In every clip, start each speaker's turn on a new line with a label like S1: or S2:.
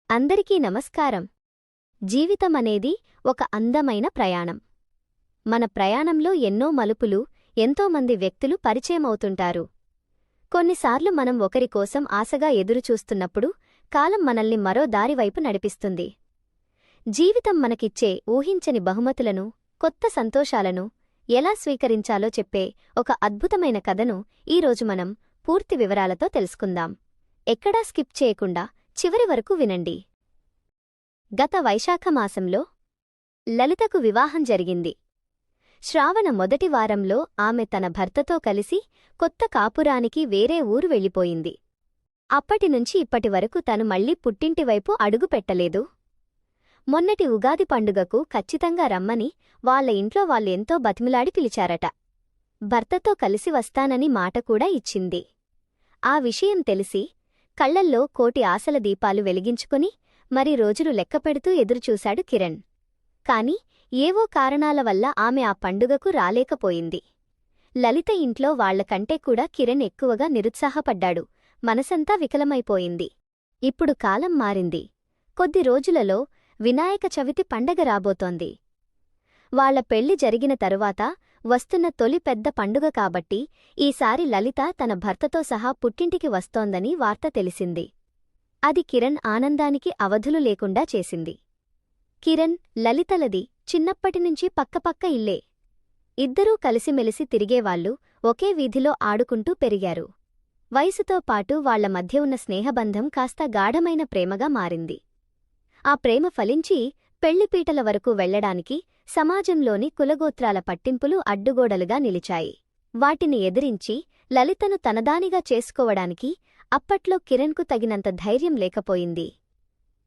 S1: అందరికీ నమస్కారం. జీవితమనేది ఒక అందమైన ప్రయాణం. మన ప్రయాణంలో ఎన్నో మలుపులు, ఎంతోమంది వ్యక్తులు పరిచయమవుతుంటారు. కొన్నిసార్లు మనం ఒకరి కోసం ఆశగా ఎదురుచూస్తున్నప్పుడు కాలం మనల్ని మరో దారివైపు నడిపిస్తుంది. జీవితం మనకిచ్చే ఊహించని బహుమతులను, కొత్త సంతోషాలను ఎలా స్వీకరించాలో చెప్పే ఒక అద్భుతమైన కథను ఈరోజు మనం పూర్తి వివరాలతో తెలుసుకుందాం. ఎక్కడా స్కిప్ చేయకుండా చివరి వరకు వినండి. గత వైశాఖమాసంలో లలితకు వివాహం జరిగింది. శ్రావణ మొదటి వారంలో ఆమె తన భర్తతో కలిసి కొత్త కాపురానికి వేరే ఊరు వెళ్ళిపోయింది. అప్పటినుంచి ఇప్పటివరకు తను మళ్లీ పుట్టింటివైపు అడుగుపెట్టలేదు. మొన్నటి ఉగాది పండుగకు ఖచ్చితంగా రమ్మని వాళ్ల ఇంట్లో వాళ్ళెంతో బతిమిలాడి పిలిచారట. భర్తతో కలిసి వస్తానని మాట కూడా ఇచ్చింది. ఆ విషయం తెలిసి కళ్లల్లో కోటి ఆశల దీపాలు వెలిగించుకుని మరి రోజులు లెక్కపెడుతూ ఎదురుచూశాడు కిరణ్. కాని ఏవో కారణాల వల్ల ఆమె ఆ పండుగకు రాలేకపోయింది. లలిత ఇంట్లో వాళ్లకంటే కూడా కిరణ్ ఎక్కువగా నిరుత్సాహపడ్డాడు. మనసంతా వికలమైపోయింది. ఇప్పుడు కాలం మారింది. కొద్ది రోజులలో వినాయక చవితి పండగ రాబోతోంది. వాళ్ల పెళ్లి జరిగిన తరువాత వస్తున్న తొలి పెద్ద పండుగ కాబట్టి ఈసారి లలిత తన భర్తతో సహా పుట్టింటికి వస్తోందని వార్త తెలిసింది. అది కిరణ్ ఆనందానికి అవధులు లేకుండా చేసింది. కిరణ్, లలితలది చిన్నప్పటినుంచి పక్కపక్క ఇల్లే. ఇద్దరూ కలిసిమెలిసి తిరిగేవాళ్లు, ఒకే వీధిలో ఆడుకుంటూ పెరిగారు. వయసుతో పాటు వాళ్ల మధ్య ఉన్న స్నేహబంధం కాస్త గాఢమైన ప్రేమగా మారింది. ఆ ప్రేమ ఫలించి పెళ్లిపీటల వరకు వెళ్లడానికి సమాజంలోని కులగోత్రాల పట్టింపులు అడ్డుగోడలుగా నిలిచాయి. వాటిని ఎదిరించి లలితను తనదానిగా చేసుకోవడానికి అప్పట్లో కిరణ్కు తగినంత ధైర్యం లేకపోయింది.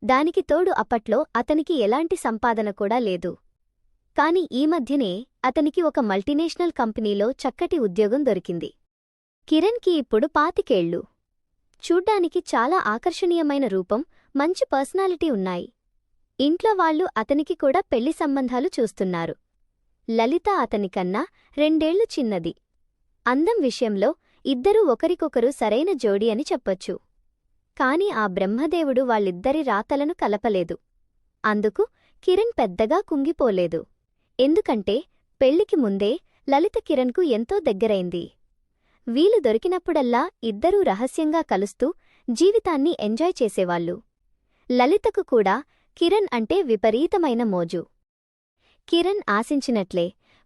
S1: దానికి తోడు అప్పట్లో అతనికి ఎలాంటి సంపాదన కూడా లేదు. కాని ఈ మధ్యనే అతనికి ఒక మల్టీనేషనల్ కంపెనీలో చక్కటి ఉద్యోగం దొరికింది. కిరణ్కి ఇప్పుడు 25 ఏళ్లు. చూడ్డానికి చాలా ఆకర్షణీయమైన రూపం, మంచి పర్సనాలిటీ ఉన్నాయి. ఇంట్లో వాళ్లు అతనికి కూడా పెళ్లి సంబంధాలు చూస్తున్నారు. లలిత అతనికన్నా 2 ఏళ్లు చిన్నది. అందం విషయంలో ఇద్దరూ ఒకరికొకరు సరైన జోడీ అని చెప్పొచ్చు. కాని ఆ బ్రహ్మదేవుడు వాళ్ళిద్దరి రాతలను కలపలేదు. అందుకు కిరణ్ పెద్దగా కుంగిపోలేదు. ఎందుకంటే పెళ్లికి ముందే లలిత కిరణ్కు ఎంతో దగ్గరైంది. వీలు దొరికినప్పుడల్లా ఇద్దరూ రహస్యంగా కలుస్తూ జీవితాన్ని ఎంజాయ్ చేసేవాళ్లు. లలితకు కూడా కిరణ్ అంటే విపరీతమైన మోజు. కిరణ్ ఆశించినట్లే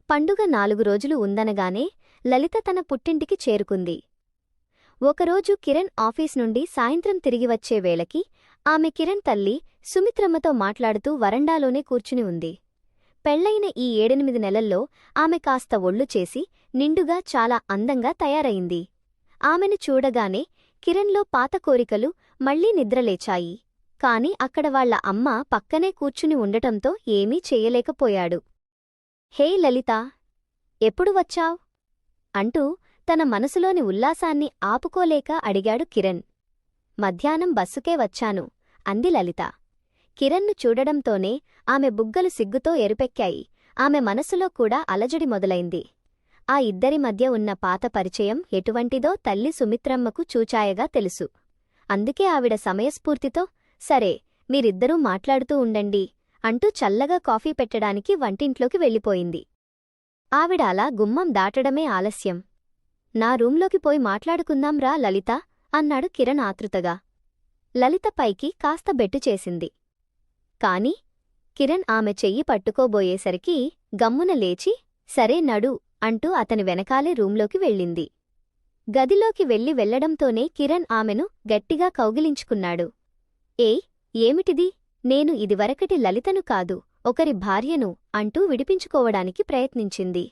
S1: పండుగ 4 రోజులు ఉందనగానే లలిత తన పుట్టింటికి చేరుకుంది. ఒకరోజు కిరణ్ ఆఫీస్ నుండి సాయంత్రం తిరిగి వచ్చే వేళకి ఆమె కిరణ్ తల్లి సుమిత్రమ్మతో మాట్లాడుతూ వరండాలోనే కూర్చుని ఉంది. పెళ్లైన ఈ 7-8 నెలల్లో ఆమె కాస్త ఒళ్ళు చేసి నిండుగా చాలా అందంగా తయారయింది. ఆమెను చూడగానే కిరణ్లో పాత కోరికలు మళ్లీ నిద్రలేచాయి. కాని అక్కడ వాళ్ల అమ్మ పక్కనే కూర్చుని ఉండటంతో ఏమీ చెయ్యలేకపోయాడు. హే లలితా, ఎప్పుడు వచ్చావ్? అంటూ తన మనసులోని ఉల్లాసాన్ని ఆపుకోలేక అడిగాడు కిరణ్. మధ్యాహ్నం బస్సుకే వచ్చాను అంది లలిత. కిరణ్ను చూడడంతోనే ఆమె బుగ్గలు సిగ్గుతో ఎరుపెక్కాయి. ఆమె మనసులో కూడా అలజడి మొదలైంది. ఆ ఇద్దరి మధ్య ఉన్న పాత పరిచయం ఎటువంటిదో తల్లి సుమిత్రమ్మకు చూచాయగా తెలుసు. అందుకే ఆవిడ సమయస్ఫూర్తితో సరే, మీరిద్దరూ మాట్లాడుతూ ఉండండి అంటూ చల్లగా కాఫీ పెట్టడానికి వంటింట్లోకి వెళ్ళిపోయింది. ఆవిడ అలా గుమ్మం దాటడమే ఆలస్యం. నా రూంలోకి పోయి మాట్లాడుకుందాంరా లలిత అన్నాడు కిరణ్ ఆతృతగా. లలిత పైకి కాస్త బెట్టు చేసింది. కాని కిరణ్ ఆమె చెయ్యి పట్టుకోబోయేసరికి గమ్మున లేచి సరే నడు అంటూ అతని వెనకాలే రూంలోకి వెళ్ళింది. గదిలోకి వెళ్లడంతోనే కిరణ్ ఆమెను గట్టిగా కౌగిలించుకున్నాడు. ఏమిటిది? నేను ఇదివరకటి లలితను కాదు, ఒకరి భార్యను అంటూ విడిపించుకోవడానికి ప్రయత్నించింది.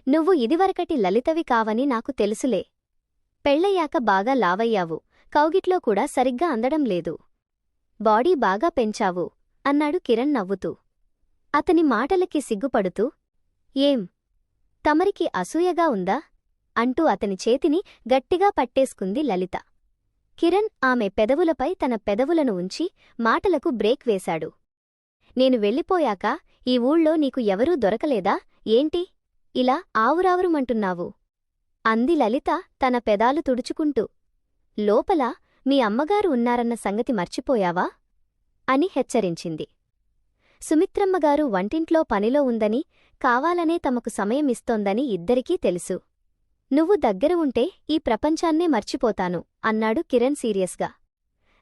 S1: నువ్వు ఇదివరకటి లలితవి కావని నాకు తెలుసులే. పెళ్లయ్యాక బాగా లావయ్యావు, కౌగిట్లో కూడా సరిగ్గా అందడం లేదు. బాడీ బాగా పెంచావు అన్నాడు కిరణ్ నవ్వుతూ. అతని మాటలకి సిగ్గుపడుతూ ఏం, తమరికి అసూయగా ఉందా అంటూ అతని చేతిని గట్టిగా పట్టేసుకుంది లలిత. కిరణ్ ఆమె పెదవులపై తన పెదవులను ఉంచి మాటలకు బ్రేక్ వేశాడు. నేను వెళ్ళిపోయాక ఈ ఊళ్ళో నీకు ఎవరూ దొరకలేదా ఏంటి? ఇలా ఆవురావురుమంటున్నావు అంది లలిత తన పెదాలు తుడుచుకుంటూ. లోపల మీ అమ్మగారు ఉన్నారన్న సంగతి మర్చిపోయావా? అని హెచ్చరించింది. సుమిత్రమ్మగారు వంటింట్లో పనిలో ఉందని, కావాలనే తమకు సమయమిస్తోందని ఇద్దరికీ తెలుసు. నువ్వు దగ్గర ఉంటే ఈ ప్రపంచాన్నే మర్చిపోతాను అన్నాడు కిరణ్ సీరియస్గా.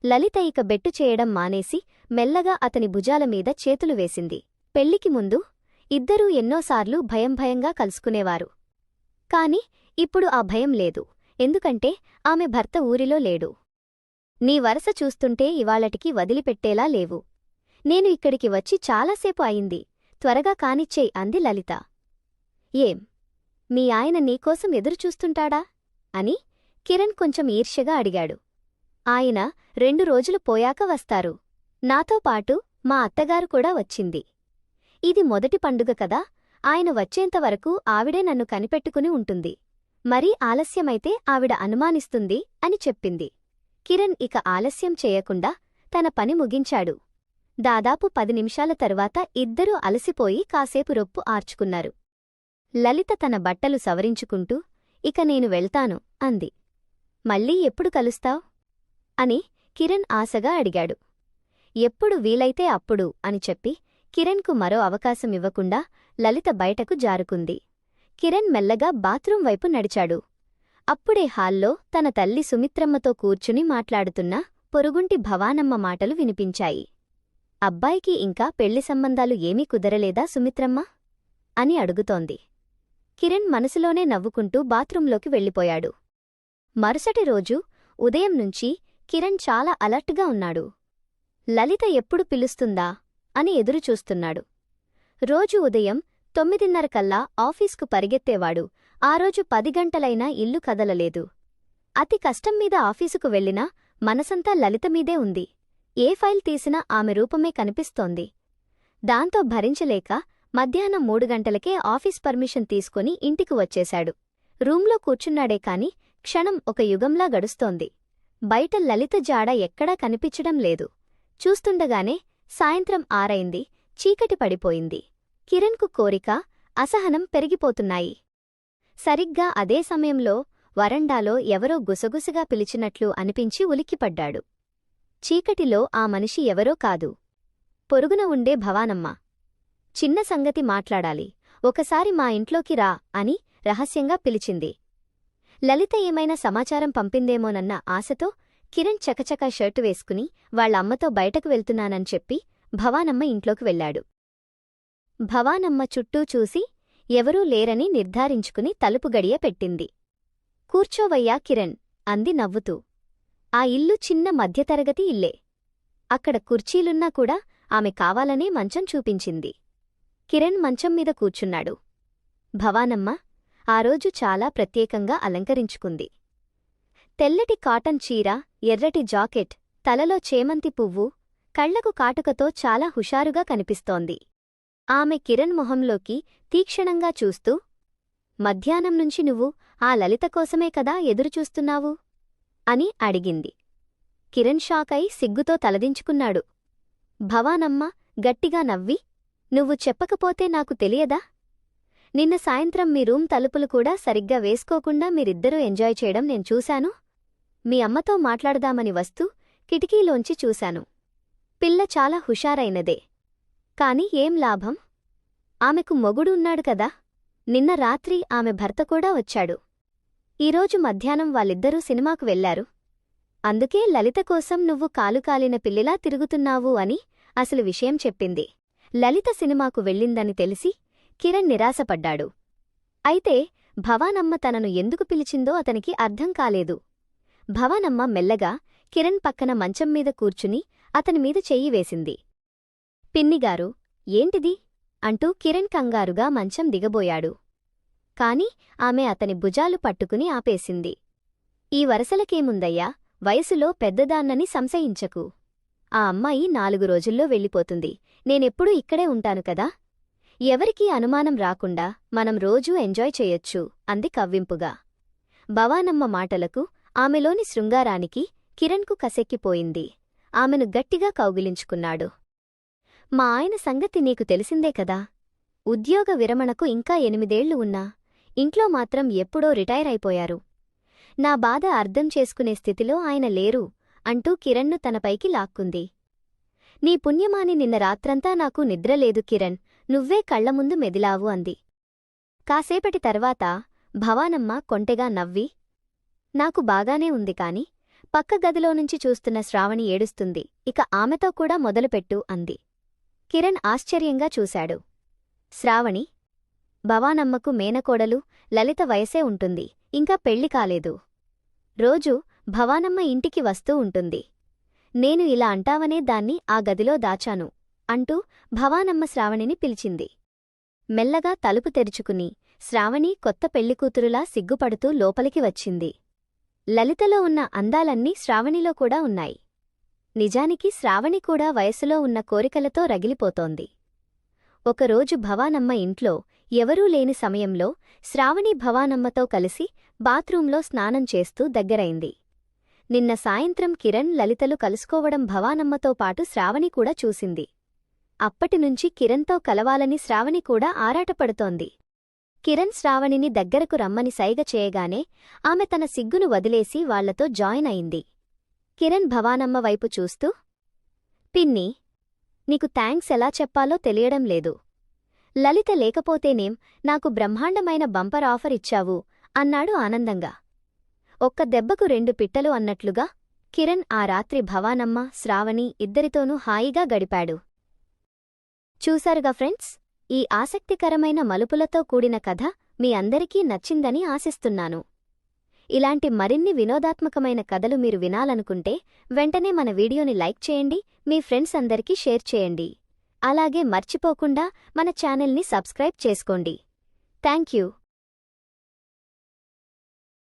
S1: లలిత ఇక బెట్టు చేయడం మానేసి మెల్లగా అతని భుజాలమీద చేతులు వేసింది. పెళ్లికి ముందు ఇద్దరూ ఎన్నోసార్లు భయంగా కలుసుకునేవారు. కాని ఇప్పుడు ఆ భయం లేదు, ఎందుకంటే ఆమె భర్త ఊరిలో లేడు. నీ వరస చూస్తుంటే ఇవాళటికి వదిలిపెట్టేలా లేవు. నేను ఇక్కడికి వచ్చి చాలాసేపు అయింది, త్వరగా కానిచ్చేయ్ అంది లలిత. ఏం, మీ ఆయన నీకోసం ఎదురుచూస్తుంటాడా అని కిరణ్ కొంచెం ఈర్ష్యగా అడిగాడు. ఆయన 2 రోజులు పోయాక వస్తారు. నాతో పాటు మా అత్తగారు కూడా వచ్చింది. ఇది మొదటి పండుగ కదా, ఆయన వచ్చేంతవరకు ఆవిడే నన్ను కనిపెట్టుకుని ఉంటుంది. మరీ ఆలస్యమైతే ఆవిడ అనుమానిస్తుంది అని చెప్పింది. కిరణ్ ఇక ఆలస్యం చేయకుండా తన పని ముగించాడు. దాదాపు 10 నిమిషాల తరువాత ఇద్దరూ అలసిపోయి కాసేపు రొప్పు ఆర్చుకున్నారు. లలిత తన బట్టలు సవరించుకుంటూ, ఇక నేను వెళ్తాను అంది. మళ్ళీ ఎప్పుడు కలుస్తావ్ అని కిరణ్ ఆశగా అడిగాడు. ఎప్పుడు వీలైతే అప్పుడు అని చెప్పి కిరణ్కు మరో అవకాశమివ్వకుండా లలిత బయటకు జారుకుంది. కిరణ్ మెల్లగా బాత్రూం వైపు నడిచాడు. అప్పుడే హాల్లో తన తల్లి సుమిత్రమ్మతో కూర్చుని మాట్లాడుతున్న పొరుగుంటి భవానమ్మ మాటలు వినిపించాయి. అబ్బాయికి ఇంకా పెళ్లి సంబంధాలు ఏమీ కుదరలేదా సుమిత్రమ్మ అని అడుగుతోంది. కిరణ్ మనసులోనే నవ్వుకుంటూ బాత్రూంలోకి వెళ్ళిపోయాడు. మరుసటి రోజు ఉదయం నుంచి కిరణ్ చాలా అలర్ట్గా ఉన్నాడు. లలిత ఎప్పుడు పిలుస్తుందా అని ఎదురుచూస్తున్నాడు. రోజు ఉదయం 9:30 కల్లా ఆఫీస్కు పరిగెత్తేవాడు. ఆ రోజు 10 గంటలైనా ఇల్లు కదలలేదు. అతి కష్టంమీద ఆఫీసుకు వెళ్లినా మనసంతా లలితమీదే ఉంది. ఏ ఫైల్ తీసినా ఆమె రూపమే కనిపిస్తోంది. దాంతో భరించలేక మధ్యాహ్నం 3 గంటలకే ఆఫీస్ పర్మిషన్ తీసుకుని ఇంటికి వచ్చేశాడు. రూంలో కూర్చున్నాడే కాని క్షణం ఒక యుగంలా గడుస్తోంది. బయట లలిత జాడ ఎక్కడా కనిపించడం లేదు. చూస్తుండగానే సాయంత్రం 6 అయింది. చీకటి పడిపోయింది. కిరణ్కు కోరిక, అసహనం పెరిగిపోతున్నాయి. సరిగ్గా అదే సమయంలో వరండాలో ఎవరో గుసగుసగా పిలిచినట్లు అనిపించి ఉలిక్కిపడ్డాడు. చీకటిలో ఆ మనిషి ఎవరో కాదు, పొరుగున ఉండే భవానమ్మ. చిన్న సంగతి మాట్లాడాలి, ఒకసారి మా ఇంట్లోకి రా అని రహస్యంగా పిలిచింది. లలిత ఏమైనా సమాచారం పంపిందేమోనన్న ఆశతో కిరణ్ చకచకా షర్టు వేసుకుని వాళ్ళ అమ్మతో బయటకు వెళ్తున్నానని చెప్పి భవానమ్మ ఇంట్లోకి వెళ్లాడు. భవానమ్మ చుట్టూ చూసి ఎవరూ లేరని నిర్ధారించుకుని తలుపు గడియ పెట్టింది. కూర్చోవయ్యా కిరణ్ అంది నవ్వుతూ. ఆ ఇల్లు చిన్న మధ్యతరగతి ఇల్లే. అక్కడ కుర్చీలున్నా కూడా ఆమె కావాలనే మంచం చూపించింది. కిరణ్ మంచం మీద కూర్చున్నాడు. భవానమ్మ ఆ రోజు చాలా ప్రత్యేకంగా అలంకరించుకుంది. తెల్లటి కాటన్ చీర, ఎర్రటి జాకెట్, తలలో చేమంతి పువ్వు, కళ్లకు కాటుకతో చాలా హుషారుగా కనిపిస్తోంది. ఆమె కిరణ్ మొహంలోకి తీక్షణంగా చూస్తూ, మధ్యాహ్నం నుంచి నువ్వు ఆ లలిత కోసమే కదా ఎదురుచూస్తున్నావు అని అడిగింది. కిరణ్ షాకై సిగ్గుతో తలదించుకున్నాడు. భవానమ్మ గట్టిగా నవ్వి, నువ్వు చెప్పకపోతే నాకు తెలియదా? నిన్న సాయంత్రం మీ రూమ్ తలుపులు కూడా సరిగ్గా వేసుకోకుండా మీరిద్దరూ ఎంజాయ్ చేయడం నేను చూశాను. మీ అమ్మతో మాట్లాడదామని వస్తూ కిటికీలోంచి చూశాను. పిల్ల చాలా హుషారైనదే. కాని ఏం లాభం? ఆమెకు మొగుడు ఉన్నాడు కదా. నిన్న రాత్రి ఆమె భర్త కూడా వచ్చాడు. ఈరోజు మధ్యాహ్నం వాళ్ళిద్దరూ సినిమాకు వెళ్లారు. అందుకే లలిత కోసం నువ్వు కాలుకాలిన పిల్లిలా తిరుగుతున్నావు అని అసలు విషయం చెప్పింది. లలిత సినిమాకు వెళ్ళిందని తెలిసి కిరణ్ నిరాశపడ్డాడు. అయితే భవానమ్మ తనను ఎందుకు పిలిచిందో అతనికి అర్థం కాలేదు. భవానమ్మ మెల్లగా కిరణ్ పక్కన మంచం మీద కూర్చుని అతనిమీద చెయ్యి వేసింది. పిన్నిగారు, ఏంటిది అంటూ కిరణ్ కంగారుగా మంచం దిగబోయాడు. కాని ఆమె అతని భుజాలు పట్టుకుని ఆపేసింది. ఈ వరసలకేముందయ్యా, వయసులో పెద్దదాన్నని సంశయించకు. ఆ అమ్మాయి 4 రోజుల్లో వెళ్ళిపోతుంది. నేనెప్పుడూ ఇక్కడే ఉంటాను కదా. ఎవరికీ అనుమానం రాకుండా మనం రోజూ ఎంజాయ్ చెయ్యొచ్చు అంది కవ్వింపుగా. భవానమ్మ మాటలకు, ఆమెలోని శృంగారానికి కిరణ్కు కసెక్కిపోయింది. ఆమెను గట్టిగా కౌగిలించుకున్నాడు. మా ఆయన సంగతి నీకు తెలిసిందే కదా. ఉద్యోగ విరమణకు ఇంకా 8 ఏళ్లు ఉన్నా ఇంట్లో మాత్రం ఎప్పుడో రిటైర్ అయిపోయారు. నా బాధ అర్థం చేసుకునే స్థితిలో ఆయన లేరు అంటూ కిరణ్ను తనపైకి లాక్కుంది. నీ పుణ్యమాని నిన్న రాత్రంతా నాకు నిద్రలేదు కిరణ్, నువ్వే కళ్లముందు మెదిలావు అంది. కాసేపటి తర్వాత భవానమ్మ కొంటెగా నవ్వి, నాకు బాగానే ఉంది కాని పక్క గదిలోనుంచి చూస్తున్న శ్రావణి ఏడుస్తుంది, ఇక ఆమెతో కూడా మొదలుపెట్టు అంది. కిరణ్ ఆశ్చర్యంగా చూశాడు. శ్రావణి? భవానమ్మకు మేనకోడలు లలిత వయసే ఉంటుంది, ఇంకా పెళ్లి కాలేదు. రోజూ భవానమ్మ ఇంటికి వస్తూ ఉంటుంది. నేను ఇలా అంటావనే దాన్ని ఆ గదిలో దాచాను అంటూ భవానమ్మ శ్రావణిని పిలిచింది. మెల్లగా తలుపు తెరుచుకుని శ్రావణి కొత్త పెళ్లికూతురులా సిగ్గుపడుతూ లోపలికి వచ్చింది. లలితలో ఉన్న అందాలన్నీ శ్రావణిలో కూడా ఉన్నాయి. నిజానికి శ్రావణి కూడా వయసులో ఉన్న కోరికలతో రగిలిపోతోంది. ఒకరోజు భవానమ్మ ఇంట్లో ఎవరూ లేని సమయంలో శ్రావణి భవానమ్మతో కలిసి బాత్రూంలో స్నానం చేస్తూ దగ్గరైంది. నిన్న సాయంత్రం కిరణ్ లలితలు కలుసుకోవడం భవానమ్మతో పాటు శ్రావణి కూడా చూసింది. అప్పటినుంచి కిరణ్తో కలవాలని శ్రావణి కూడా ఆరాటపడుతోంది. కిరణ్ శ్రావణిని దగ్గరకు రమ్మని సైగ చేయగానే ఆమె తన సిగ్గును వదిలేసి వాళ్లతో జాయిన్ అయింది. కిరణ్ భవానమ్మ వైపు చూస్తూ, పిన్ని, నీకు థాంక్స్ ఎలా చెప్పాలో తెలియడం లేదు. లలిత లేకపోతేనేం నాకు బ్రహ్మాండమైన బంపర్ ఆఫర్ ఇచ్చావు అన్నాడు ఆనందంగా. ఒక్క దెబ్బకు 2 పిట్టలు అన్నట్లుగా కిరణ్ ఆ రాత్రి భవానమ్మ, శ్రావణి ఇద్దరితోనూ హాయిగా గడిపాడు. చూశారుగా ఫ్రెండ్స్, ఈ ఆసక్తికరమైన మలుపులతో కూడిన కథ మీ అందరికీ నచ్చిందని ఆశిస్తున్నాను. ఇలాంటి మరిన్ని వినోదాత్మకమైన కథలు మీరు వినాలనుకుంటే వెంటనే మన వీడియోని లైక్ చేయండి, మీ ఫ్రెండ్స్ అందరికీ షేర్ చేయండి. అలాగే మర్చిపోకుండా మన ఛానల్ని సబ్స్క్రైబ్ చేసుకోండి. Thank you.